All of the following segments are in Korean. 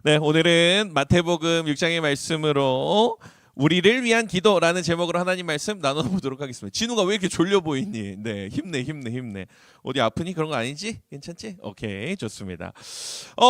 네, 오늘은 마태복음 6장의 말씀으로 우리를 위한 기도라는 제목으로 하나님 말씀 나눠보도록 하겠습니다. 진우가 왜 이렇게 졸려 보이니? 네, 힘내. 어디 아프니? 그런 거 아니지? 괜찮지? 오케이, 좋습니다.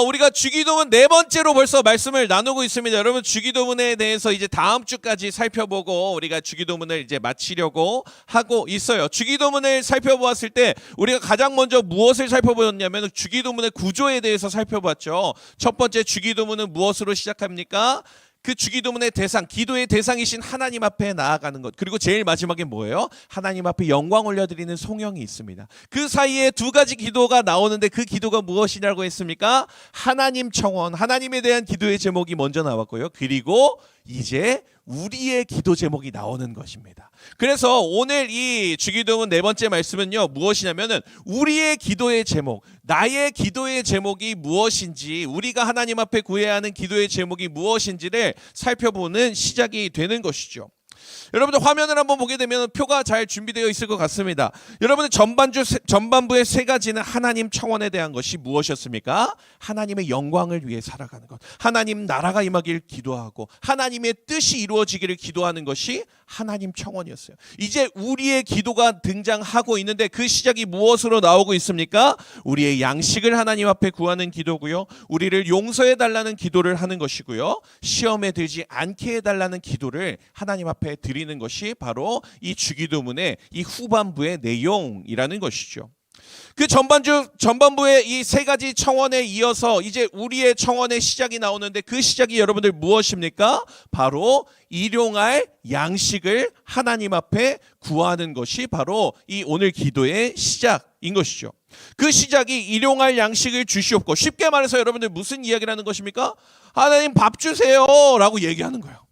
우리가 주기도문 네 번째로 벌써 말씀을 나누고 있습니다. 여러분, 주기도문에 대해서 이제 다음 주까지 살펴보고 우리가 주기도문을 이제 마치려고 하고 있어요. 주기도문을 살펴보았을 때 우리가 가장 먼저 무엇을 살펴보았냐면 주기도문의 구조에 대해서 살펴봤죠. 첫 번째, 주기도문은 무엇으로 시작합니까? 그 주기도문의 대상, 기도의 대상이신 하나님 앞에 나아가는 것. 그리고 제일 마지막에 뭐예요? 하나님 앞에 영광 올려드리는 송영이 있습니다. 그 사이에 두 가지 기도가 나오는데 그 기도가 무엇이냐고 했습니까? 하나님 청원, 하나님에 대한 기도의 제목이 먼저 나왔고요. 그리고 이제 우리의 기도 제목이 나오는 것입니다. 그래서 오늘 이 주기도문 네 번째 말씀은요, 무엇이냐면은 우리의 기도의 제목, 나의 기도의 제목이 무엇인지, 우리가 하나님 앞에 구해야 하는 기도의 제목이 무엇인지를 살펴보는 시작이 되는 것이죠. 여러분들 화면을 한번 보게 되면 표가 잘 준비되어 있을 것 같습니다. 여러분들 전반부의 세 가지는 하나님 청원에 대한 것이 무엇이었습니까? 하나님의 영광을 위해 살아가는 것, 하나님 나라가 임하길 기도하고 하나님의 뜻이 이루어지기를 기도하는 것이 하나님 청원이었어요. 이제 우리의 기도가 등장하고 있는데 그 시작이 무엇으로 나오고 있습니까? 우리의 양식을 하나님 앞에 구하는 기도고요, 우리를 용서해 달라는 기도를 하는 것이고요, 시험에 들지 않게 해달라는 기도를 하나님 앞에 드리는 것이 바로 이 주기도문의 이 후반부의 내용이라는 것이죠. 그 전반부의 이 세 가지 청원에 이어서 이제 우리의 청원의 시작이 나오는데 그 시작이 여러분들 무엇입니까? 바로 일용할 양식을 하나님 앞에 구하는 것이 바로 이 오늘 기도의 시작인 것이죠. 그 시작이 일용할 양식을 주시옵고, 쉽게 말해서 여러분들 무슨 이야기를 하는 것입니까? 하나님 밥 주세요 라고 얘기하는 거예요.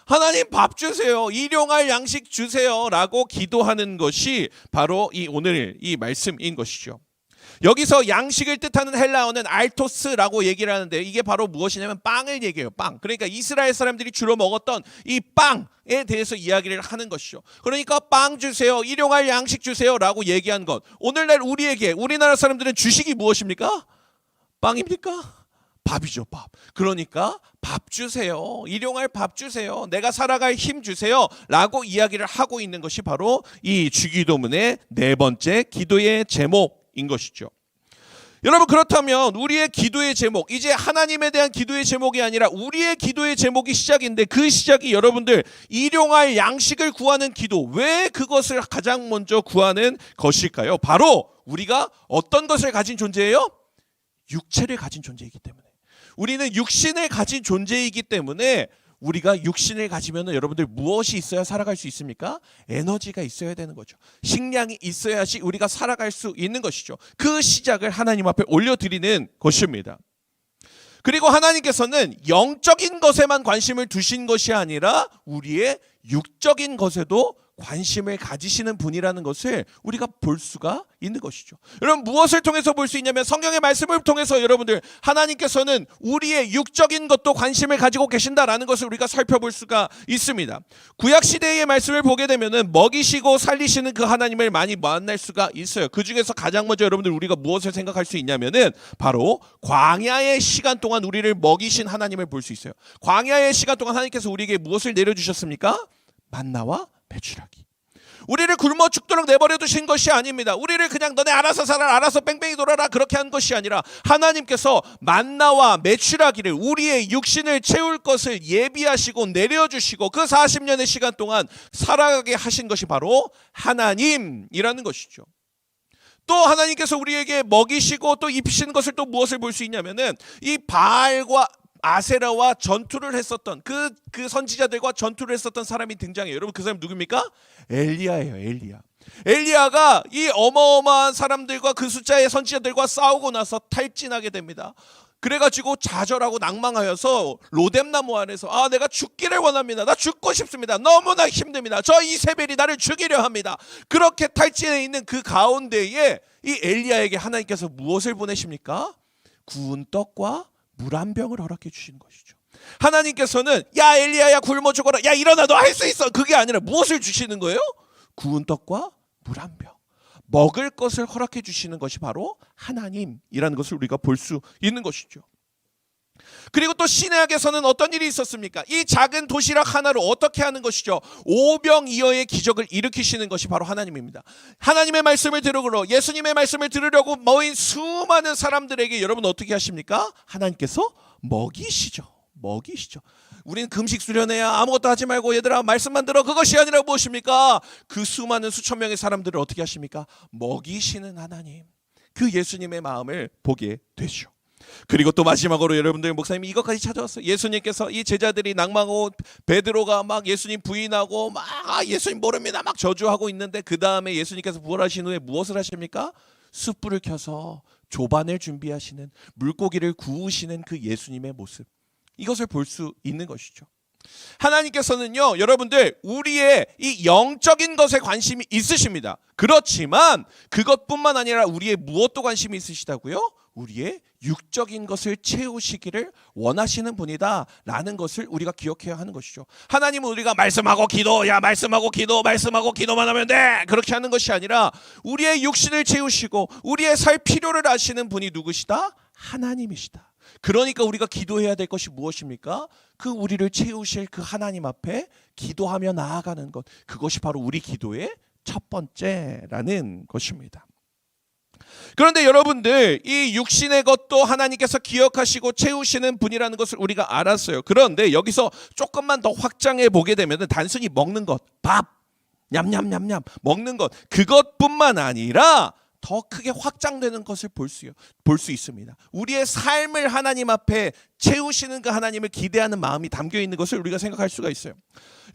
하나님 밥 주세요, 일용할 양식 주세요 라고 기도하는 것이 바로 이 오늘 이 말씀인 것이죠. 여기서 양식을 뜻하는 헬라어는 알토스라고 얘기를 하는데 이게 바로 무엇이냐면 빵을 얘기해요. 빵. 그러니까 이스라엘 사람들이 주로 먹었던 이 빵에 대해서 이야기를 하는 것이죠. 그러니까 빵 주세요, 일용할 양식 주세요 라고 얘기한 것. 오늘날 우리에게, 우리나라 사람들은 주식이 무엇입니까? 빵입니까? 밥이죠, 밥. 그러니까 밥 주세요, 일용할 밥 주세요, 내가 살아갈 힘 주세요 라고 이야기를 하고 있는 것이 바로 이 주기도문의 네 번째 기도의 제목인 것이죠. 여러분, 그렇다면 우리의 기도의 제목, 이제 하나님에 대한 기도의 제목이 아니라 우리의 기도의 제목이 시작인데 그 시작이 여러분들 일용할 양식을 구하는 기도, 왜 그것을 가장 먼저 구하는 것일까요? 바로 우리가 어떤 것을 가진 존재예요? 육체를 가진 존재이기 때문에. 우리는 육신을 가진 존재이기 때문에 우리가 육신을 가지면 여러분들 무엇이 있어야 살아갈 수 있습니까? 에너지가 있어야 되는 거죠. 식량이 있어야지 우리가 살아갈 수 있는 것이죠. 그 시작을 하나님 앞에 올려드리는 것입니다. 그리고 하나님께서는 영적인 것에만 관심을 두신 것이 아니라 우리의 육적인 것에도 관심을 가지시는 분이라는 것을 우리가 볼 수가 있는 것이죠. 여러분, 무엇을 통해서 볼 수 있냐면 성경의 말씀을 통해서 여러분들 하나님께서는 우리의 육적인 것도 관심을 가지고 계신다라는 것을 우리가 살펴볼 수가 있습니다. 구약시대의 말씀을 보게 되면 먹이시고 살리시는 그 하나님을 많이 만날 수가 있어요. 그 중에서 가장 먼저 여러분들 우리가 무엇을 생각할 수 있냐면은 바로 광야의 시간 동안 우리를 먹이신 하나님을 볼 수 있어요. 광야의 시간 동안 하나님께서 우리에게 무엇을 내려주셨습니까? 만나와 배추라기. 우리를 굶어 죽도록 내버려 두신 것이 아닙니다. 우리를 그냥 너네 알아서 살아, 알아서 뺑뺑이 돌아라 그렇게 한 것이 아니라 하나님께서 만나와 메추라기를, 우리의 육신을 채울 것을 예비하시고 내려주시고 그 40년의 시간 동안 살아가게 하신 것이 바로 하나님이라는 것이죠. 또 하나님께서 우리에게 먹이시고 또 입히시는 것을 또 무엇을 볼 수 있냐면은 이 바알과 아세라와 전투를 했었던 그 선지자들과 전투를 했었던 사람이 등장해요. 여러분, 그 사람 누굽니까? 엘리야예요. 엘리야가 이 어마어마한 사람들과 그 숫자의 선지자들과 싸우고 나서 탈진하게 됩니다. 그래가지고 좌절하고 낭망하여서 로뎀나무 아래서 내가 죽기를 원합니다. 나 죽고 싶습니다. 너무나 힘듭니다. 저 이세벨이 나를 죽이려 합니다. 그렇게 탈진해 있는 그 가운데에 이 엘리야에게 하나님께서 무엇을 보내십니까? 구운 떡과 물 한 병을 허락해 주시는 것이죠. 하나님께서는 야 엘리야야 굶어 죽어라, 야 일어나 너 할 수 있어, 그게 아니라 무엇을 주시는 거예요? 구운 떡과 물 한 병, 먹을 것을 허락해 주시는 것이 바로 하나님이라는 것을 우리가 볼 수 있는 것이죠. 그리고 또 시내약에서는 어떤 일이 있었습니까? 이 작은 도시락 하나로 어떻게 하는 것이죠? 오병이어의 기적을 일으키시는 것이 바로 하나님입니다. 하나님의 말씀을 들으러, 예수님의 말씀을 들으려고 모인 수많은 사람들에게 여러분 어떻게 하십니까? 하나님께서 먹이시죠. 우리는 금식 수련회야 아무것도 하지 말고 얘들아 말씀만 들어, 그것이 아니라 무엇입니까? 그 수많은 수천 명의 사람들을 어떻게 하십니까? 먹이시는 하나님, 그 예수님의 마음을 보게 되시오. 그리고 또 마지막으로 여러분들, 목사님이 이것까지 찾아왔어요. 예수님께서 이 제자들이 낭망하고 베드로가 막 예수님 부인하고 막 예수님 모릅니다 막 저주하고 있는데, 그 다음에 예수님께서 부활하신 후에 무엇을 하십니까? 숯불을 켜서 조반을 준비하시는, 물고기를 구우시는 그 예수님의 모습, 이것을 볼 수 있는 것이죠. 하나님께서는요, 여러분들 우리의 이 영적인 것에 관심이 있으십니다. 그렇지만 그것뿐만 아니라 우리의 무엇도 관심이 있으시다고요? 우리의 육적인 것을 채우시기를 원하시는 분이다 라는 것을 우리가 기억해야 하는 것이죠. 하나님은 우리가 말씀하고 기도, 야 말씀하고 기도만 하면 돼, 그렇게 하는 것이 아니라 우리의 육신을 채우시고 우리의 살 필요를 아시는 분이 누구시다? 하나님이시다. 그러니까 우리가 기도해야 될 것이 무엇입니까? 그 우리를 채우실 그 하나님 앞에 기도하며 나아가는 것, 그것이 바로 우리 기도의 첫 번째라는 것입니다. 그런데 여러분들, 이 육신의 것도 하나님께서 기억하시고 채우시는 분이라는 것을 우리가 알았어요. 그런데 여기서 조금만 더 확장해 보게 되면 단순히 먹는 것, 밥 냠냠냠냠 먹는 것, 그것뿐만 아니라 더 크게 확장되는 것을 볼 수 있습니다. 우리의 삶을 하나님 앞에 채우시는 그 하나님을 기대하는 마음이 담겨 있는 것을 우리가 생각할 수가 있어요.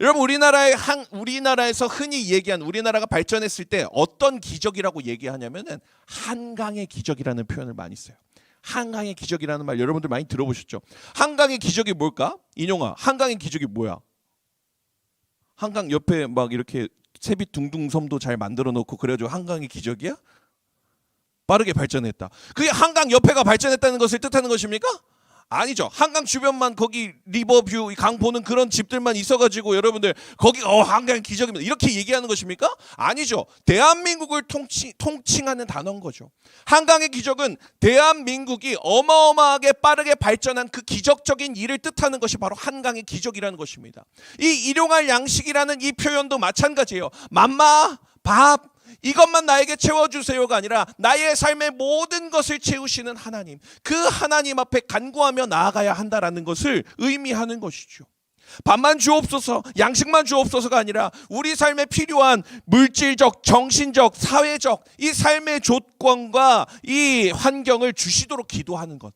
여러분, 우리나라에서 흔히 얘기한, 우리나라가 발전했을 때 어떤 기적이라고 얘기하냐면은 한강의 기적이라는 표현을 많이 써요. 한강의 기적이라는 말 여러분들 많이 들어보셨죠? 한강의 기적이 뭘까? 인용아, 한강의 기적이 뭐야? 한강 옆에 막 이렇게 세빛 둥둥섬도 잘 만들어 놓고 그래가지고 한강의 기적이야? 빠르게 발전했다. 그게 한강 옆에가 발전했다는 것을 뜻하는 것입니까? 아니죠. 한강 주변만 거기 리버뷰 강 보는 그런 집들만 있어가지고 여러분들 거기 한강 기적입니다 이렇게 얘기하는 것입니까? 아니죠. 대한민국을 통칭하는 단어인 거죠. 한강의 기적은 대한민국이 어마어마하게 빠르게 발전한 그 기적적인 일을 뜻하는 것이 바로 한강의 기적이라는 것입니다. 이 일용할 양식이라는 이 표현도 마찬가지예요. 맘마, 밥, 이것만 나에게 채워주세요가 아니라 나의 삶의 모든 것을 채우시는 하나님, 그 하나님 앞에 간구하며 나아가야 한다라는 것을 의미하는 것이죠. 밥만 주옵소서, 양식만 주옵소서가 아니라 우리 삶에 필요한 물질적, 정신적, 사회적 이 삶의 조건과 이 환경을 주시도록 기도하는 것,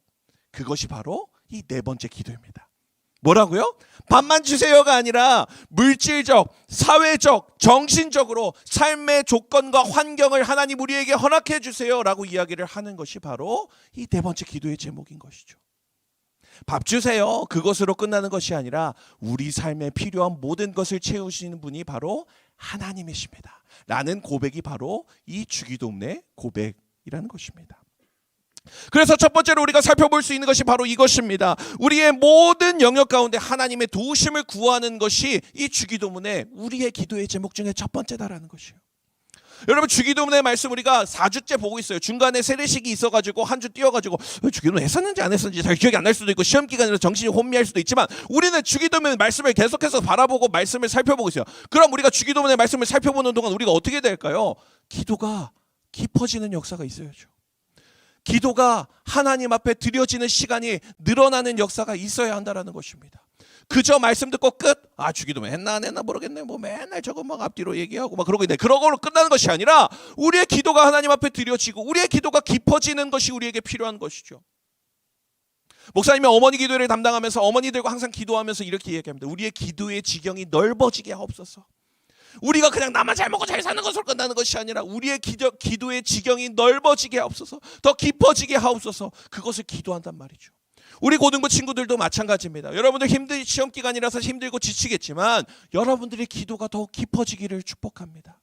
그것이 바로 이 네 번째 기도입니다. 뭐라고요? 밥만 주세요가 아니라 물질적, 사회적, 정신적으로 삶의 조건과 환경을 하나님 우리에게 허락해 주세요라고 이야기를 하는 것이 바로 이 네 번째 기도의 제목인 것이죠. 밥 주세요, 그것으로 끝나는 것이 아니라 우리 삶에 필요한 모든 것을 채우시는 분이 바로 하나님이십니다 라는 고백이 바로 이 주기도문의 고백이라는 것입니다. 그래서 첫 번째로 우리가 살펴볼 수 있는 것이 바로 이것입니다. 우리의 모든 영역 가운데 하나님의 도우심을 구하는 것이 이 주기도문의 우리의 기도의 제목 중에 첫 번째다라는 것이에요. 여러분, 주기도문의 말씀 우리가 4주째 보고 있어요. 중간에 세례식이 있어가지고 한 주 띄워가지고 주기도문 했었는지 안 했었는지 잘 기억이 안 날 수도 있고 시험 기간이라 정신이 혼미할 수도 있지만 우리는 주기도문의 말씀을 계속해서 바라보고 말씀을 살펴보고 있어요. 그럼 우리가 주기도문의 말씀을 살펴보는 동안 우리가 어떻게 될까요? 기도가 깊어지는 역사가 있어야죠. 기도가 하나님 앞에 드려지는 시간이 늘어나는 역사가 있어야 한다는 것입니다. 그저 말씀 듣고 끝, 주기도문 했나 안 했나 모르겠네, 뭐 맨날 저거 막 앞뒤로 얘기하고 막 그러고 있네, 그러고로 끝나는 것이 아니라 우리의 기도가 하나님 앞에 드려지고 우리의 기도가 깊어지는 것이 우리에게 필요한 것이죠. 목사님이 어머니 기도를 담당하면서 어머니들과 항상 기도하면서 이렇게 얘기합니다. 우리의 기도의 지경이 넓어지게 하옵소서. 우리가 그냥 나만 잘 먹고 잘 사는 것으로 끝나는 것이 아니라 우리의 기도의 지경이 넓어지게 하옵소서, 더 깊어지게 하옵소서, 그것을 기도한단 말이죠. 우리 고등부 친구들도 마찬가지입니다. 여러분들 시험 기간이라서 힘들고 지치겠지만 여러분들의 기도가 더 깊어지기를 축복합니다.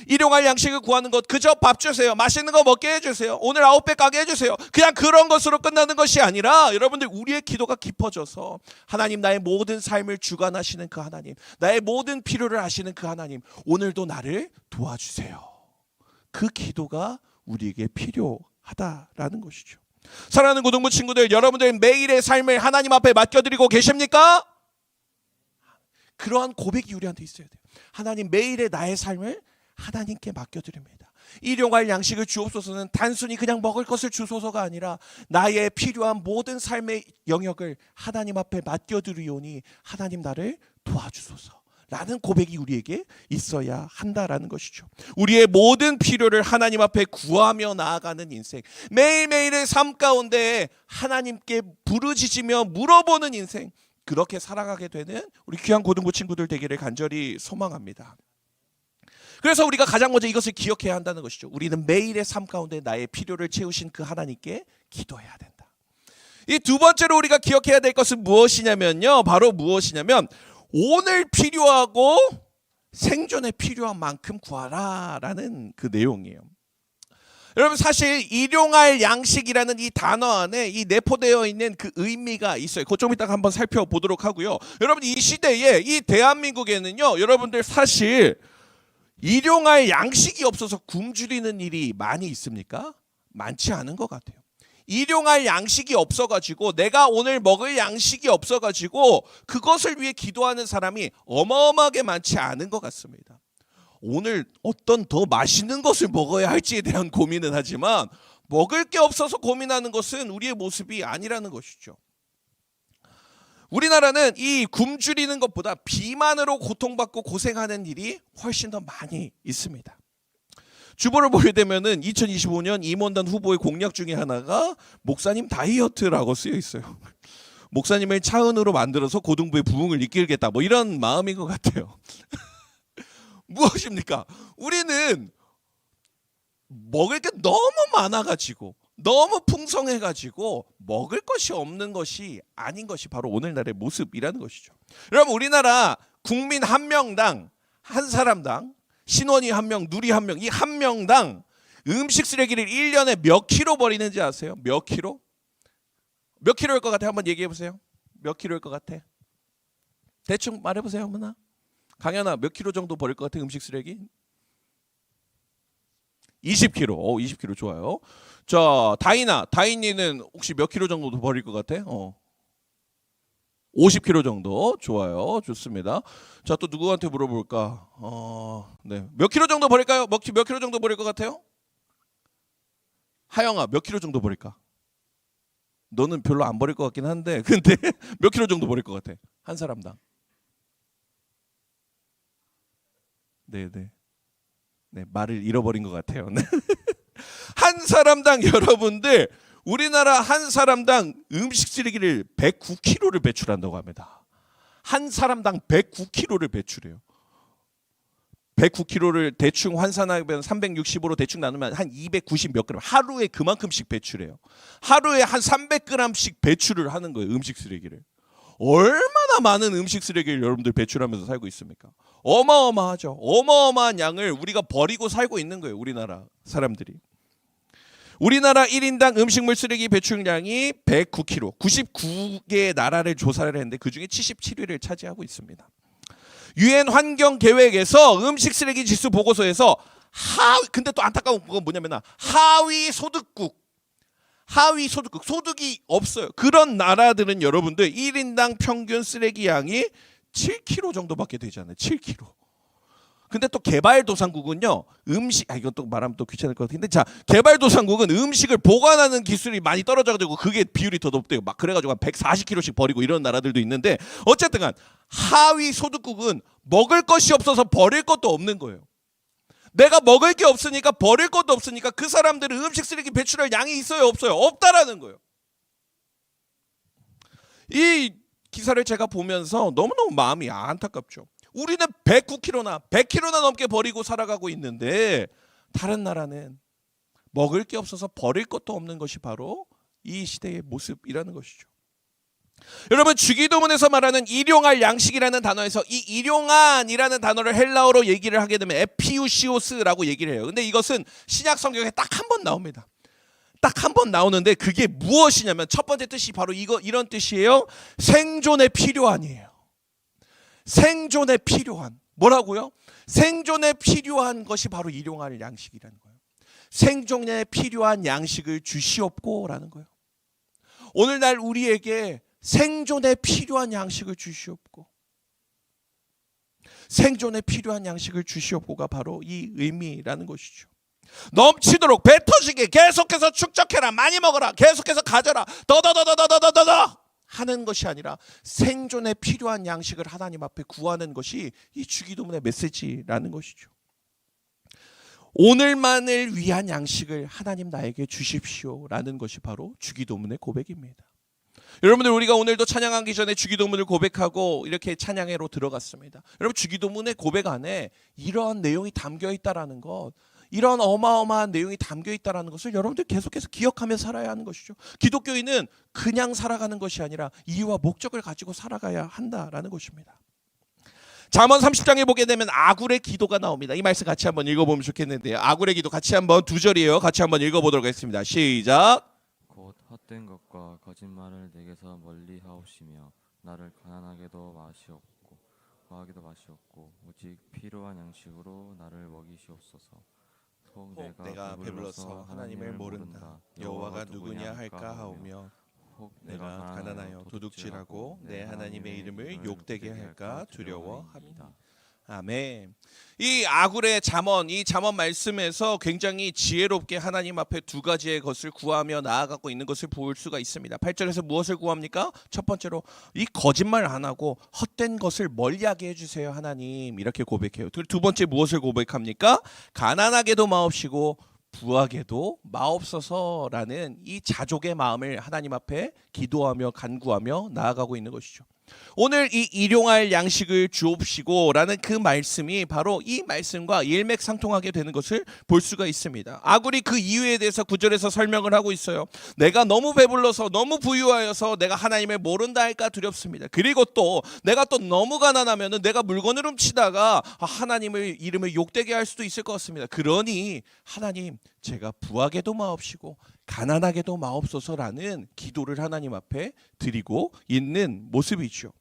일용할 양식을 구하는 것, 그저 밥 주세요, 맛있는 거 먹게 해주세요, 오늘 9배 가게 해주세요, 그냥 그런 것으로 끝나는 것이 아니라 여러분들 우리의 기도가 깊어져서 하나님, 나의 모든 삶을 주관하시는 그 하나님, 나의 모든 필요를 아시는 그 하나님, 오늘도 나를 도와주세요, 그 기도가 우리에게 필요하다라는 것이죠. 사랑하는 고등부 친구들, 여러분들 매일의 삶을 하나님 앞에 맡겨드리고 계십니까? 그러한 고백이 우리한테 있어야 돼요. 하나님, 매일의 나의 삶을 하나님께 맡겨드립니다. 일용할 양식을 주옵소서는 단순히 그냥 먹을 것을 주소서가 아니라 나의 필요한 모든 삶의 영역을 하나님 앞에 맡겨드리오니 하나님 나를 도와주소서 라는 고백이 우리에게 있어야 한다라는 것이죠. 우리의 모든 필요를 하나님 앞에 구하며 나아가는 인생, 매일매일의 삶 가운데 하나님께 부르짖으며 물어보는 인생, 그렇게 살아가게 되는 우리 귀한 고등부 친구들 되기를 간절히 소망합니다. 그래서 우리가 가장 먼저 이것을 기억해야 한다는 것이죠. 우리는 매일의 삶 가운데 나의 필요를 채우신 그 하나님께 기도해야 된다. 이 두 번째로 우리가 기억해야 될 것은 무엇이냐면요, 바로 무엇이냐면 오늘 필요하고 생존에 필요한 만큼 구하라 라는 그 내용이에요. 여러분, 사실 일용할 양식이라는 이 단어 안에 이 내포되어 있는 그 의미가 있어요. 그거 좀 이따가 한번 살펴보도록 하고요. 여러분, 이 시대에 이 대한민국에는요, 여러분들 사실 일용할 양식이 없어서 굶주리는 일이 많이 있습니까? 많지 않은 것 같아요. 일용할 양식이 없어가지고, 내가 오늘 먹을 양식이 없어가지고 그것을 위해 기도하는 사람이 어마어마하게 많지 않은 것 같습니다. 오늘 어떤 더 맛있는 것을 먹어야 할지에 대한 고민은 하지만 먹을 게 없어서 고민하는 것은 우리의 모습이 아니라는 것이죠. 우리나라는 이 굶주리는 것보다 비만으로 고통받고 고생하는 일이 훨씬 더 많이 있습니다. 주보를 보게 되면은 2025년 임원단 후보의 공약 중에 하나가 목사님 다이어트라고 쓰여 있어요. 목사님을 차은으로 만들어서 고등부의 부흥을 이끌겠다, 뭐 이런 마음인 것 같아요. 무엇입니까? 우리는 먹을 게 너무 많아가지고, 너무 풍성해가지고 먹을 것이 없는 것이 아닌 것이 바로 오늘날의 모습이라는 것이죠. 여러분, 우리나라 국민 한 명당, 한 사람당, 신원이 한 명, 누리 한 명, 이 한 명당 음식 쓰레기를 1년에 몇 킬로 버리는지 아세요? 몇 킬로? 몇 킬로일 것 같아? 한번 얘기해 보세요. 몇 킬로일 것 같아? 대충 말해보세요. 어머나. 강연아, 몇 킬로 정도 버릴 것 같아? 음식 쓰레기? 20킬로. 20킬로 좋아요. 자, 다인이는 혹시 몇 킬로 정도 버릴 것 같아? 50킬로 정도. 좋아요. 좋습니다. 자, 또 누구한테 물어볼까? 네. 몇 킬로 정도 버릴까요? 몇 킬로 정도 버릴 것 같아요? 하영아, 몇 킬로 정도 버릴까? 너는 별로 안 버릴 것 같긴 한데, 근데 몇 킬로 정도 버릴 것 같아? 한 사람당. 네네. 네, 말을 잃어버린 것 같아요. 한 사람당, 여러분들, 우리나라 한 사람당 음식 쓰레기를 109kg를 배출한다고 합니다. 한 사람당 109kg를 배출해요. 109kg를 대충 환산하면 365로 대충 나누면 한 290 몇 그램, 하루에 그만큼씩 배출해요. 하루에 한 300g씩 배출을 하는 거예요, 음식 쓰레기를. 얼마나 많은 음식 쓰레기를 여러분들 배출하면서 살고 있습니까? 어마어마하죠. 어마어마한 양을 우리가 버리고 살고 있는 거예요, 우리나라 사람들이. 우리나라 1인당 음식물 쓰레기 배출량이 109kg, 99개의 나라를 조사를 했는데 그중에 77위를 차지하고 있습니다. 유엔 환경 계획에서 음식 쓰레기 지수 보고서에서 근데 또 안타까운 건 뭐냐면 하위 소득국, 소득이 없어요. 그런 나라들은 여러분들 1인당 평균 쓰레기 양이 7kg 정도밖에 되지 않아요. 7kg. 근데 또 개발도상국은요, 이건 또 말하면 또 귀찮을 것 같은데, 자, 개발도상국은 음식을 보관하는 기술이 많이 떨어져가지고 그게 비율이 더 높대요. 막 그래가지고 한 140kg씩 버리고 이런 나라들도 있는데, 어쨌든간 하위 소득국은 먹을 것이 없어서 버릴 것도 없는 거예요. 내가 먹을 게 없으니까, 버릴 것도 없으니까 그 사람들은 음식 쓰레기 배출할 양이 있어요, 없어요? 없다라는 거예요. 이 기사를 제가 보면서 너무너무 마음이 안타깝죠. 우리는 109kg나 100kg나 넘게 버리고 살아가고 있는데 다른 나라는 먹을 게 없어서 버릴 것도 없는 것이 바로 이 시대의 모습이라는 것이죠. 여러분, 주기도문에서 말하는 일용할 양식이라는 단어에서 이 일용한이라는 단어를 헬라어로 얘기를 하게 되면 에피우시오스라고 얘기를 해요. 근데 이것은 신약 성경에 딱 한 번 나옵니다. 딱 한 번 나오는데 그게 무엇이냐면 첫 번째 뜻이 바로 이런 뜻이에요. 생존에 필요한이에요. 생존에 필요한. 뭐라고요? 생존에 필요한 것이 바로 일용할 양식이라는 거예요. 생존에 필요한 양식을 주시옵고라는 거예요. 오늘날 우리에게 생존에 필요한 양식을 주시옵고, 생존에 필요한 양식을 주시옵고가 바로 이 의미라는 것이죠. 넘치도록 배 터지게 계속해서 축적해라, 많이 먹어라, 계속해서 가져라, 더더더더더더더더 하는 것이 아니라 생존에 필요한 양식을 하나님 앞에 구하는 것이 이 주기도문의 메시지라는 것이죠. 오늘만을 위한 양식을 하나님 나에게 주십시오라는 것이 바로 주기도문의 고백입니다. 여러분들, 우리가 오늘도 찬양하기 전에 주기도문을 고백하고 이렇게 찬양회로 들어갔습니다. 여러분, 주기도문의 고백 안에 이러한 내용이 담겨 있다라는 것, 이런 어마어마한 내용이 담겨 있다는 것을 여러분들 계속해서 기억하며 살아야 하는 것이죠. 기독교인은 그냥 살아가는 것이 아니라 이유와 목적을 가지고 살아가야 한다라는 것입니다. 잠언 30장에 보게 되면 아굴의 기도가 나옵니다. 이 말씀 같이 한번 읽어보면 좋겠는데요. 아굴의 기도 같이 한번 두 절이에요. 같이 한번 읽어보도록 하겠습니다. 시작. 곧 헛된 것과 거짓말을 내게서 멀리 하옵시며 나를 가난하게도 마시옵고 과하게도 마시옵고 오직 필요한 양식으로 나를 먹이시옵소서. 혹 내가 배불러서 하나님을 모른다. 여호와가 누구냐 할까 하오며 혹 내가 가난하여 도둑질하고 내 하나님의 이름을 욕되게 할까 두려워합니다. 아멘. 이 아굴의 잠언, 이 잠언 말씀에서 굉장히 지혜롭게 하나님 앞에 두 가지의 것을 구하며 나아가고 있는 것을 볼 수가 있습니다. 8절에서 무엇을 구합니까? 첫 번째로 이 거짓말 안 하고 헛된 것을 멀리하게 해주세요 하나님, 이렇게 고백해요. 두 번째 무엇을 고백합니까? 가난하게도 마옵시고 부하게도 마옵소서라는 이 자족의 마음을 하나님 앞에 기도하며 간구하며 나아가고 있는 것이죠. 오늘 이 일용할 양식을 주옵시고 라는 그 말씀이 바로 이 말씀과 일맥상통하게 되는 것을 볼 수가 있습니다. 아굴이 그 이유에 대해서 9절에서 설명을 하고 있어요. 내가 너무 배불러서 너무 부유하여서 내가 하나님을 모른다 할까 두렵습니다. 그리고 또 내가 또 너무 가난하면 내가 물건을 훔치다가 하나님의 이름을 욕되게 할 수도 있을 것 같습니다. 그러니 하나님, 제가 부하게도 마옵시고 가난하게도 마옵소서라는 기도를 하나님 앞에 드리고 있는 모습이죠.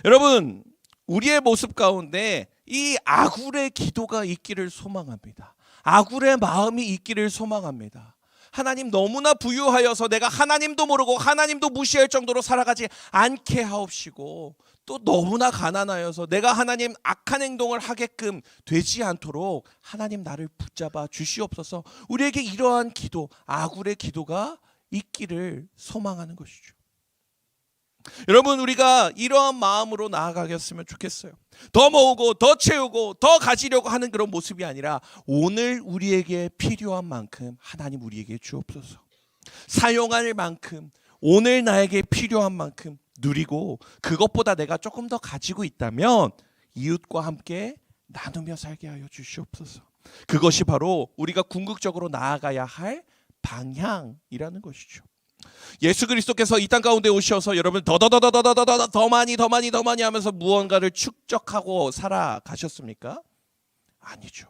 여러분, 우리의 모습 가운데 이 아굴의 기도가 있기를 소망합니다. 아굴의 마음이 있기를 소망합니다. 하나님, 너무나 부유하여서 내가 하나님도 모르고 하나님도 무시할 정도로 살아가지 않게 하옵시고, 또 너무나 가난하여서 내가 하나님 악한 행동을 하게끔 되지 않도록 하나님 나를 붙잡아 주시옵소서. 우리에게 이러한 기도, 아굴의 기도가 있기를 소망하는 것이죠. 여러분, 우리가 이러한 마음으로 나아가겠으면 좋겠어요. 더 모으고 더 채우고 더 가지려고 하는 그런 모습이 아니라 오늘 우리에게 필요한 만큼 하나님 우리에게 주옵소서. 사용할 만큼, 오늘 나에게 필요한 만큼 누리고, 그것보다 내가 조금 더 가지고 있다면 이웃과 함께 나누며 살게 하여 주시옵소서. 그것이 바로 우리가 궁극적으로 나아가야 할 방향이라는 것이죠. 예수 그리스도께서 이 땅 가운데 오셔서 여러분 더 많이 하면서 무언가를 축적하고 살아가셨습니까? 아니죠.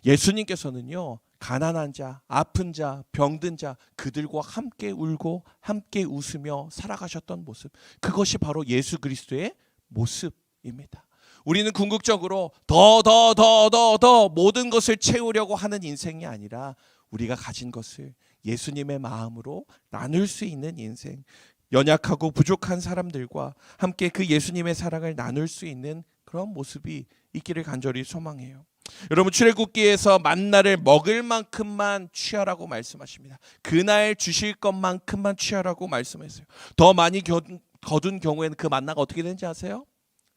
예수님께서는요, 가난한 자, 아픈 자, 병든 자, 그들과 함께 울고 함께 웃으며 살아가셨던 모습, 그것이 바로 예수 그리스도의 모습입니다. 우리는 궁극적으로 더 모든 것을 채우려고 하는 인생이 아니라 우리가 가진 것을 예수님의 마음으로 나눌 수 있는 인생, 연약하고 부족한 사람들과 함께 그 예수님의 사랑을 나눌 수 있는 그런 모습이 있기를 간절히 소망해요. 여러분, 출애굽기에서 만나를 먹을 만큼만 취하라고 말씀하십니다. 그날 주실 것만큼만 취하라고 말씀했어요. 더 많이 거둔 경우에는 그 만나가 어떻게 되는지 아세요?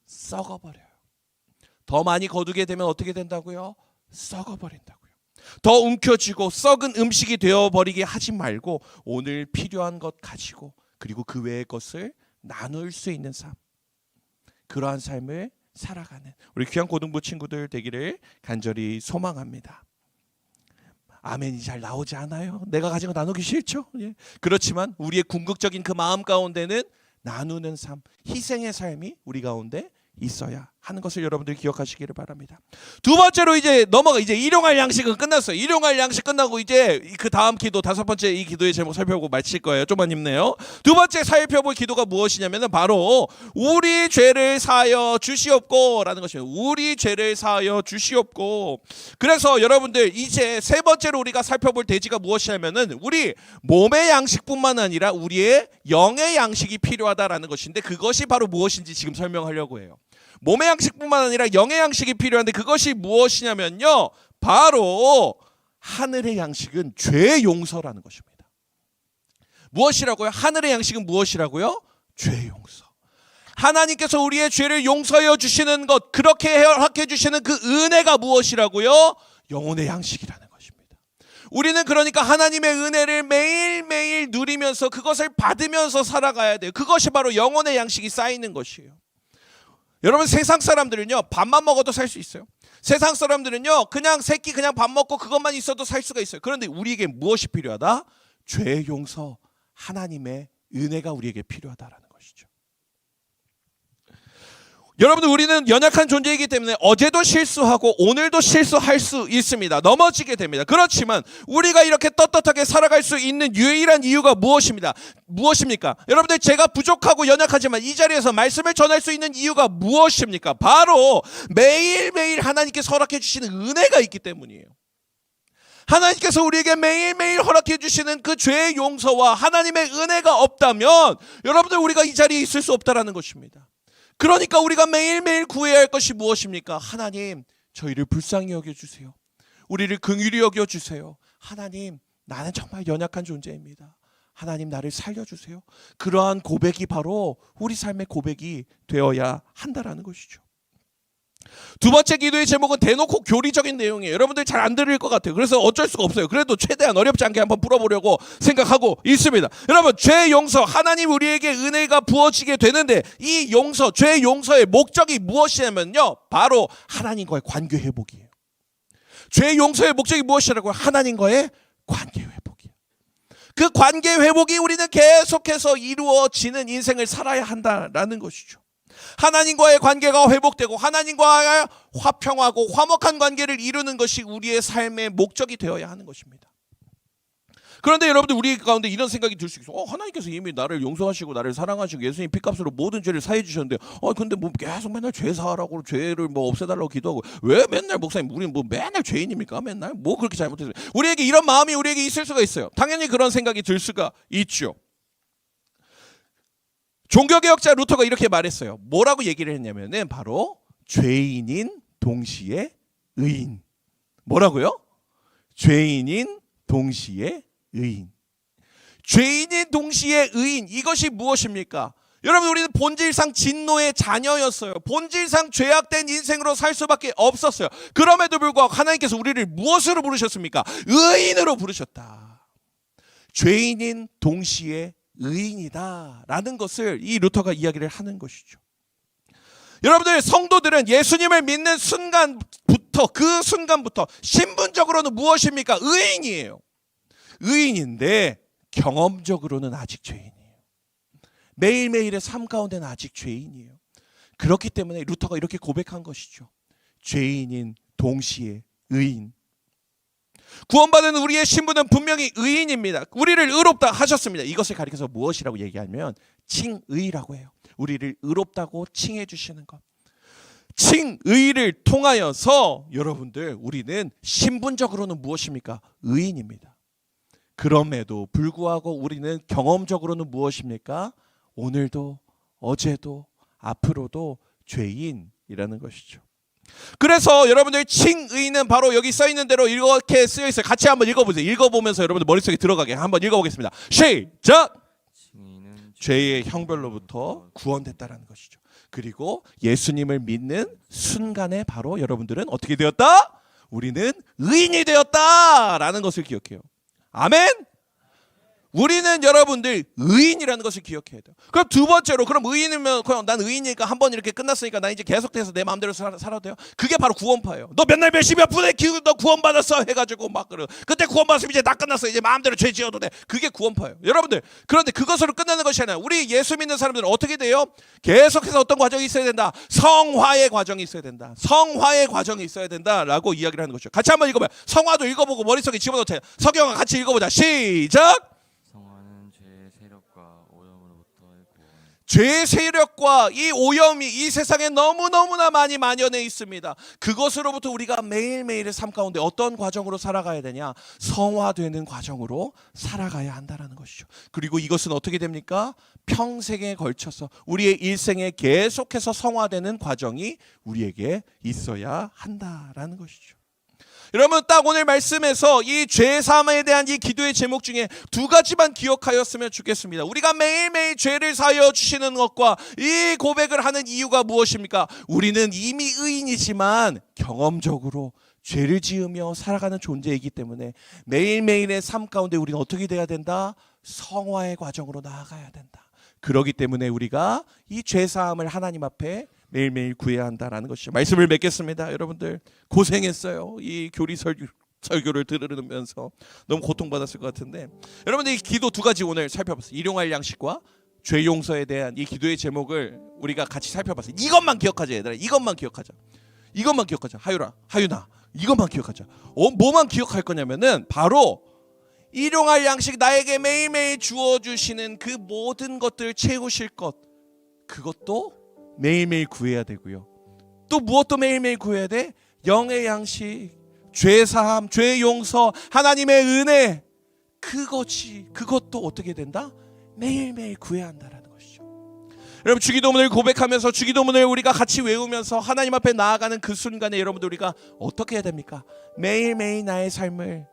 썩어버려요. 더 많이 거두게 되면 어떻게 된다고요? 썩어버린다고요. 더 움켜쥐고 썩은 음식이 되어버리게 하지 말고 오늘 필요한 것 가지고, 그리고 그 외의 것을 나눌 수 있는 삶, 그러한 삶을 살아가는 우리 귀한 고등부 친구들 되기를 간절히 소망합니다. 아멘이 잘 나오지 않아요? 내가 가진 거 나누기 싫죠? 예. 그렇지만 우리의 궁극적인 그 마음 가운데는 나누는 삶, 희생의 삶이 우리 가운데 있어야 하는 것을 여러분들이 기억하시기를 바랍니다. 두 번째로 이제 넘어가 이제 일용할 양식은 끝났어요. 일용할 양식 끝나고 이제 그 다음 기도 다섯 번째 이 기도의 제목 살펴보고 마칠 거예요. 좀만 힘내요. 두 번째 살펴볼 기도가 무엇이냐면은 바로 우리 죄를 사하여 주시옵고라는 것이에요. 우리 죄를 사하여 주시옵고. 그래서 여러분들 이제 세 번째로 우리가 살펴볼 대지가 무엇이냐면은 우리 몸의 양식뿐만 아니라 우리의 영의 양식이 필요하다라는 것인데 그것이 바로 무엇인지 지금 설명하려고 해요. 몸의 양식뿐만 아니라 영의 양식이 필요한데 그것이 무엇이냐면요. 바로 하늘의 양식은 죄 용서라는 것입니다. 무엇이라고요? 하늘의 양식은 무엇이라고요? 죄 용서. 하나님께서 우리의 죄를 용서해 주시는 것, 그렇게 허락해 주시는 그 은혜가 무엇이라고요? 영혼의 양식이라는 것입니다. 우리는 그러니까 하나님의 은혜를 매일매일 누리면서 그것을 받으면서 살아가야 돼요. 그것이 바로 영혼의 양식이 쌓이는 것이에요. 여러분 세상 사람들은요 밥만 먹어도 살 수 있어요. 세상 사람들은요 그냥 새끼 그냥 밥 먹고 그것만 있어도 살 수가 있어요. 그런데 우리에게 무엇이 필요하다? 죄 용서, 하나님의 은혜가 우리에게 필요하다라는 것이죠. 여러분들 우리는 연약한 존재이기 때문에 어제도 실수하고 오늘도 실수할 수 있습니다. 넘어지게 됩니다. 그렇지만 우리가 이렇게 떳떳하게 살아갈 수 있는 유일한 이유가 무엇입니까? 여러분들 제가 부족하고 연약하지만 이 자리에서 말씀을 전할 수 있는 이유가 무엇입니까? 바로 매일매일 하나님께서 허락해 주시는 은혜가 있기 때문이에요. 하나님께서 우리에게 매일매일 허락해 주시는 그 죄의 용서와 하나님의 은혜가 없다면 여러분들 우리가 이 자리에 있을 수 없다라는 것입니다. 그러니까 우리가 매일매일 구해야 할 것이 무엇입니까? 하나님, 저희를 불쌍히 여겨주세요. 우리를 긍휼히 여겨주세요. 하나님, 나는 정말 연약한 존재입니다. 하나님, 나를 살려주세요. 그러한 고백이 바로 우리 삶의 고백이 되어야 한다라는 것이죠. 두 번째 기도의 제목은 대놓고 교리적인 내용이에요. 여러분들 잘 안 들을 것 같아요. 그래서 어쩔 수가 없어요. 그래도 최대한 어렵지 않게 한번 풀어보려고 생각하고 있습니다. 여러분 죄 용서, 하나님 우리에게 은혜가 부어지게 되는데 이 용서, 죄 용서의 목적이 무엇이냐면요 바로 하나님과의 관계 회복이에요. 죄 용서의 목적이 무엇이라고요? 하나님과의 관계 회복이에요. 그 관계 회복이 우리는 계속해서 이루어지는 인생을 살아야 한다라는 것이죠. 하나님과의 관계가 회복되고 하나님과의 화평하고 화목한 관계를 이루는 것이 우리의 삶의 목적이 되어야 하는 것입니다. 그런데 여러분들 우리 가운데 이런 생각이 들 수 있어요. 하나님께서 이미 나를 용서하시고 나를 사랑하시고 예수님 피값으로 모든 죄를 사해 주셨는데 근데 뭐 계속 맨날 죄 사하라고 죄를 뭐 없애달라고 기도하고 왜 맨날 목사님 우리는 뭐 맨날 죄인입니까? 맨날 뭐 그렇게 잘못했어요. 우리에게 이런 마음이 우리에게 있을 수가 있어요. 당연히 그런 생각이 들 수가 있죠. 종교개혁자 루터가 이렇게 말했어요. 뭐라고 얘기를 했냐면은 바로 죄인인 동시에 의인. 뭐라고요? 죄인인 동시에 의인. 죄인인 동시에 의인. 이것이 무엇입니까? 여러분 우리는 본질상 진노의 자녀였어요. 본질상 죄악된 인생으로 살 수밖에 없었어요. 그럼에도 불구하고 하나님께서 우리를 무엇으로 부르셨습니까? 의인으로 부르셨다. 죄인인 동시에 의인이다 라는 것을 이 루터가 이야기를 하는 것이죠. 여러분들 성도들은 예수님을 믿는 그 순간부터 신분적으로는 무엇입니까? 의인이에요. 의인인데 경험적으로는 아직 죄인이에요. 매일매일의 삶 가운데는 아직 죄인이에요. 그렇기 때문에 루터가 이렇게 고백한 것이죠. 죄인인 동시에 의인. 구원받은 우리의 신분은 분명히 의인입니다. 우리를 의롭다 하셨습니다. 이것을 가리켜서 무엇이라고 얘기하면 칭의라고 해요. 우리를 의롭다고 칭해 주시는 것. 칭의를 통하여서 여러분들 우리는 신분적으로는 무엇입니까? 의인입니다. 그럼에도 불구하고 우리는 경험적으로는 무엇입니까? 오늘도 어제도 앞으로도 죄인이라는 것이죠. 그래서 여러분들 칭의는 바로 여기 써있는 대로 이렇게 쓰여있어요. 같이 한번 읽어보세요. 읽어보면서 여러분들 머릿속에 들어가게 한번 읽어보겠습니다. 시작! 죄의 형벌로부터 구원됐다라는 것이죠. 그리고 예수님을 믿는 순간에 바로 여러분들은 어떻게 되었다? 우리는 의인이 되었다라는 것을 기억해요. 아멘? 우리는 여러분들 의인이라는 것을 기억해야 돼요. 그럼 두 번째로, 그럼 의인이면 그냥 난 의인이니까 한 번 이렇게 끝났으니까 나 이제 계속해서 내 마음대로 살아도 돼요? 그게 바로 구원파예요. 너 맨날 몇십몇 분의 기도 너 구원받았어 해가지고 막 그래. 그때 구원받았으면 이제 나 끝났어. 이제 마음대로 죄 지어도 돼. 그게 구원파예요. 여러분들, 그런데 그것으로 끝나는 것이 아니라 우리 예수 믿는 사람들은 어떻게 돼요? 계속해서 어떤 과정이 있어야 된다. 성화의 과정이 있어야 된다. 성화의 과정이 있어야 된다라고 이야기를 하는 것이죠. 같이 한번 읽어봐요. 성화도 읽어보고 머릿속에 집어넣자. 성경과 같이 읽어보자. 시작. 성화는 죄의 세력과 오염으로부터의 구원. 죄의 세력과 이 오염이 이 세상에 너무너무나 많이 만연해 있습니다. 그것으로부터 우리가 매일매일의 삶 가운데 어떤 과정으로 살아가야 되냐? 성화되는 과정으로 살아가야 한다는 것이죠. 그리고 이것은 어떻게 됩니까? 평생에 걸쳐서 우리의 일생에 계속해서 성화되는 과정이 우리에게 있어야 한다라는 것이죠. 여러분, 딱 오늘 말씀에서 이 죄사함에 대한 이 기도의 제목 중에 두 가지만 기억하였으면 좋겠습니다. 우리가 매일매일 죄를 사하여 주시는 것과 이 고백을 하는 이유가 무엇입니까? 우리는 이미 의인이지만 경험적으로 죄를 지으며 살아가는 존재이기 때문에 매일매일의 삶 가운데 우리는 어떻게 돼야 된다? 성화의 과정으로 나아가야 된다. 그렇기 때문에 우리가 이 죄사함을 하나님 앞에 매일매일 구해야 한다라는 것이죠. 말씀을 맺겠습니다. 여러분들 고생했어요. 이 교리 설교를 들으면서 너무 고통받았을 것 같은데, 여러분들 이 기도 두 가지 오늘 살펴봤어요. 일용할 양식과 죄 용서에 대한 이 기도의 제목을 우리가 같이 살펴봤어요. 이것만 기억하자 얘들아. 이것만 기억하자. 이것만 기억하자. 하윤아 이것만 기억하자. 뭐만 기억할 거냐면은 바로 일용할 양식, 나에게 매일매일 주어주시는 그 모든 것들 채우실 것, 그것도 매일매일 구해야 되고요. 또 무엇도 매일매일 구해야 돼? 영의 양식, 죄사함, 죄 용서, 하나님의 은혜, 그것도 어떻게 된다? 매일매일 구해야 한다라는 것이죠. 여러분, 주기도문을 고백하면서 주기도문을 우리가 같이 외우면서 하나님 앞에 나아가는 그 순간에 여러분들 우리가 어떻게 해야 됩니까? 매일매일 나의 삶을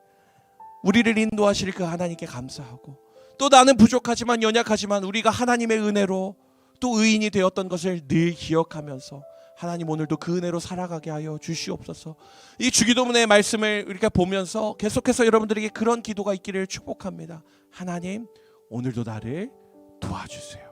우리를 인도하실 그 하나님께 감사하고, 또 나는 부족하지만 연약하지만 우리가 하나님의 은혜로 또 의인이 되었던 것을 늘 기억하면서 하나님 오늘도 그 은혜로 살아가게 하여 주시옵소서. 이 주기도문의 말씀을 이렇게 보면서 계속해서 여러분들에게 그런 기도가 있기를 축복합니다. 하나님 오늘도 나를 도와주세요.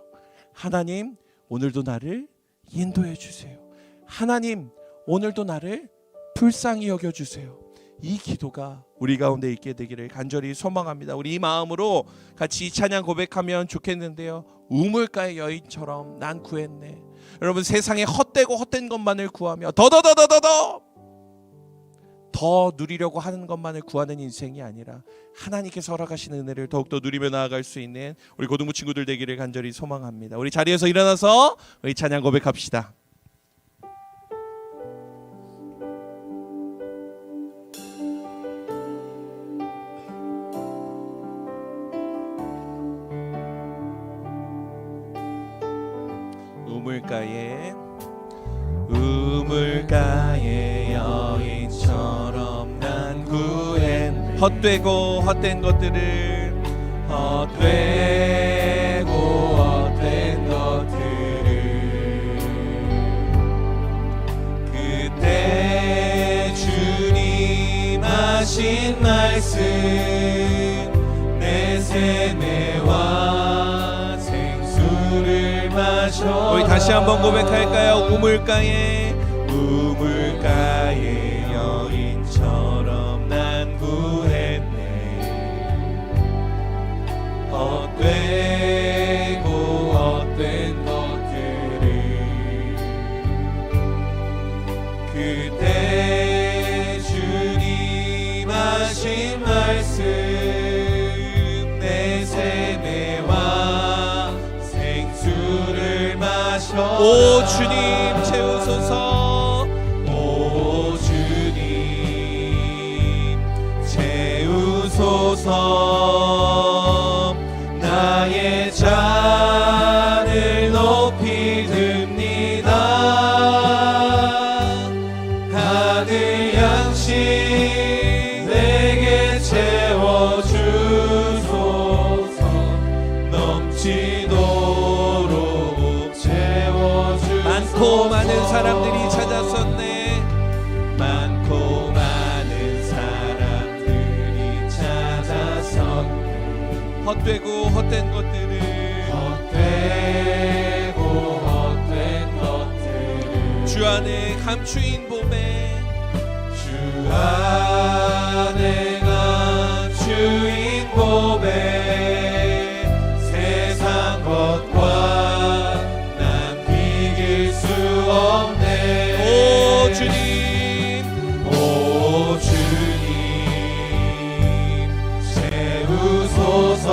하나님 오늘도 나를 인도해 주세요. 하나님 오늘도 나를 불쌍히 여겨주세요. 이 기도가 우리 가운데 있게 되기를 간절히 소망합니다. 우리 이 마음으로 같이 이 찬양 고백하면 좋겠는데요. 우물가의 여인처럼 난 구했네. 여러분, 세상에 헛되고 헛된 것만을 구하며 더 누리려고 하는 것만을 구하는 인생이 아니라 하나님께서 허락하시는 은혜를 더욱더 누리며 나아갈 수 있는 우리 고등부 친구들 되기를 간절히 소망합니다. 우리 자리에서 일어나서 우리 찬양 고백합시다. 우물가의 여인처럼 난 구했네. 헛되고 헛된 것들을 그때 주님 하신 말씀 내 세뇌와 생수를 마셔. 우리 다시 한번 고백할까요? 우물가의 여인처럼 난 구했네. 헛되고 헛된 것들을 그때 주님 하신 말씀 내 세뇌와 생수를 마셔. 오 주님 채우소서. 오 주님 채우소서. 나의 잔을 높이 듭니다. 하늘 양식 내게 채워주소서. 넘치도록 채워주소서. 많고 많은 사람들이 찾았었네. 많고 많은 사람들이 찾았었네. 헛되고 헛된 것들을 주 안에 감추인 봄에 주 안에 감추인 봄에 세상 것과 남기길 수 없네. 오 주님 오 주님 채우소서.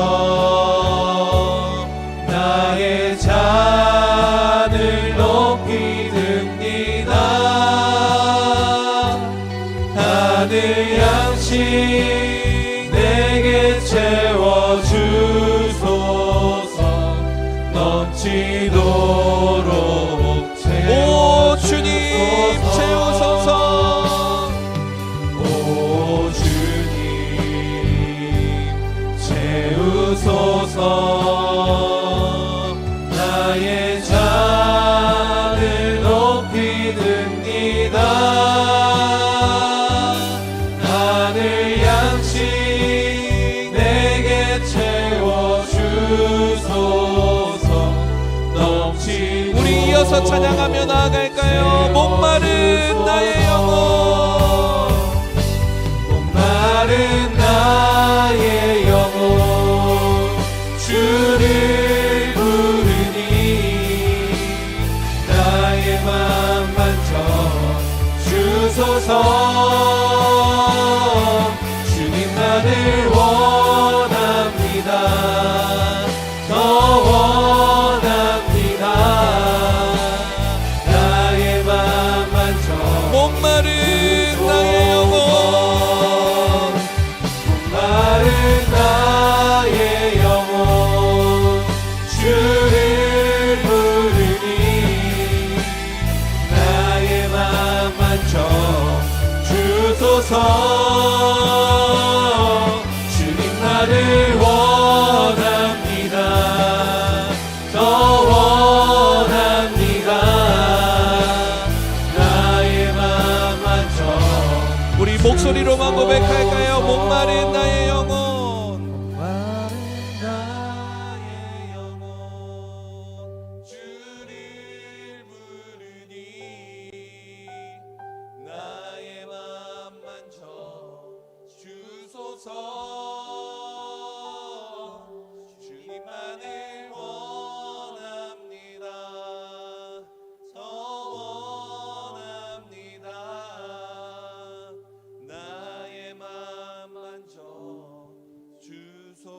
나의 잔을 높이 듭니다. 하늘 양식 내게 채워주소서. 넘치도록 오 주님 채우소서. 오 주님 채우소서. 나의 잔을 높이 듭니다. 하늘 양식 내게 채워주소서. 넘치도록 우리 이어서 찬양하며 나아갈까요? 목마른 나의 영혼 목마른 나의 영혼 주를 부르니 나의 맘 만져 주소서. 주님 나를 원합니다. 더 원합니다. 나의 맘 만져 목마른 나의 영혼 마른 나의 영혼 주를 부르니 나의 맘 만져 주소서. 주님 나를 원합니다. 더 원합니다. 나의 맘 만져 우리 목소리로만 고백할까요? 목마른 나의 영혼 목마른 나의 영혼 주를 부르니 나의 맘 만져 주소서. 주님만을 원합니다. 더 원합니다. 나의 맘 만져 주소서.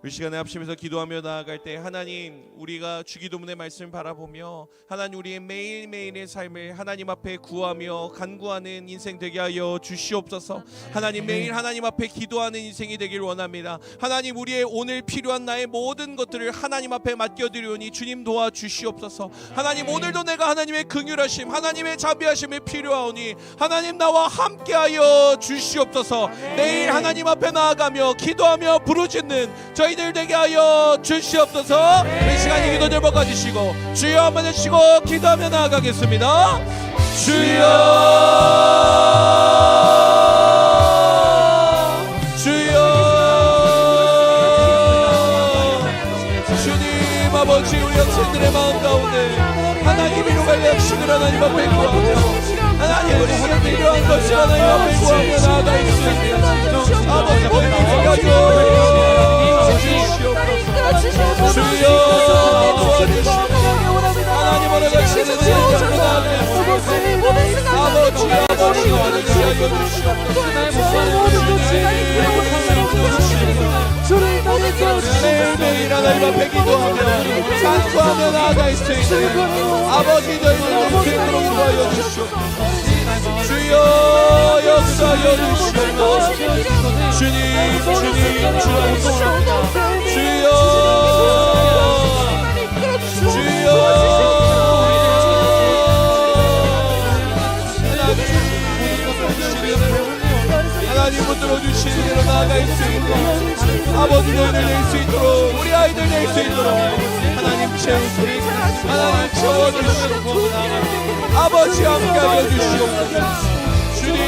이 시간에 합심해서 기도하며 나아갈 때 하나님 우리가 주기도문의 말씀을 바라보며 하나님 우리의 매일매일의 삶을 하나님 앞에 구하며 간구하는 인생 되게 하여 주시옵소서. 하나님 매일 하나님 앞에 기도하는 인생이 되길 원합니다. 하나님 우리의 오늘 필요한 나의 모든 것들을 하나님 앞에 맡겨드리오니 주님 도와주시옵소서. 하나님 오늘도 내가 하나님의 긍휼하심 하나님의 자비하심이 필요하오니 하나님 나와 함께하여 주시옵소서. 매일 하나님 앞에 나아가며 기도하며 부르짖는 저희들 되게 하여 주시옵소서. 이 시간 이 기도 제목 가지시고 주여 한번 해주시고 기도하며 나아가겠습니다. 주여 주여 주님 아버지 우리 학생들의 마음 가운데 하나님 이루갈 약식을 하나님 앞에 구하며 하나님 우리에게 필요한 것을 하나님 앞에 구하며 나아갈 수 있는 아버지 모든 것을 가져 주여 도와주시고 하나님 알아가시는 인생으로 나아가겠습니다. 아버지 매일매일 하나님 앞에 기도하며 간구하며 나아갈 수 있는 아버지 저희를 인생으로 인도하여 주시옵소서. 주여 역사하여 주시옵소서. 주님 주여 하나님 붙들어 주시는 대로 나아갈 수 있도록 아버지 너희들 낼 수 있도록 우리 아이들 낼 수 있도록 하나님 채우시고 하나님 채워주시고 아버지 함께하여 주시옵소서. 주님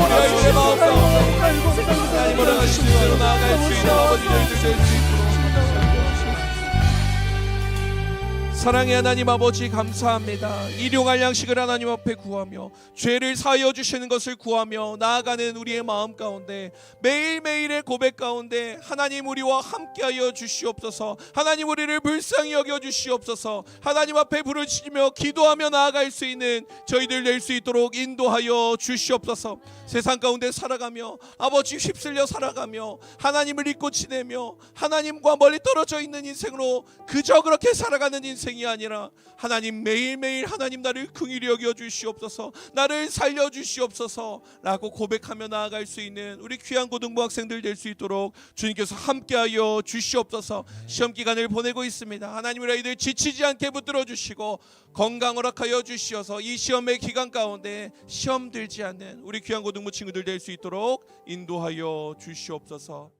우리 아이들의 마음 가운데 하나님 원하시는 대로 나아갈 수 있는 아버지 저희들 될 수 있도록 사랑의 하나님 아버지 감사합니다. 일용할 양식을 하나님 앞에 구하며 죄를 사하여 주시는 것을 구하며 나아가는 우리의 마음 가운데 매일매일의 고백 가운데 하나님 우리와 함께하여 주시옵소서. 하나님 우리를 불쌍히 여겨 주시옵소서. 하나님 앞에 부르짖으며 기도하며 나아갈 수 있는 저희들 될 수 있도록 인도하여 주시옵소서. 세상 가운데 살아가며 아버지 휩쓸려 살아가며 하나님을 잊고 지내며 하나님과 멀리 떨어져 있는 인생으로 그저 그렇게 살아가는 인생이 아니라 하나님 매일매일 하나님 나를 긍휼히 여겨 주시옵소서. 나를 살려 주시옵소서 라고 고백하며 나아갈 수 있는 우리 귀한 고등부 학생들 될 수 있도록 주님께서 함께하여 주시옵소서. 시험 기간을 보내고 있습니다. 하나님 우리 아이들 지치지 않게 붙들어 주시고 건강 허락하여 주시어서 이 시험의 기간 가운데 시험 들지 않는 우리 귀한 고등부 친구들 될 수 있도록 인도하여 주시옵소서.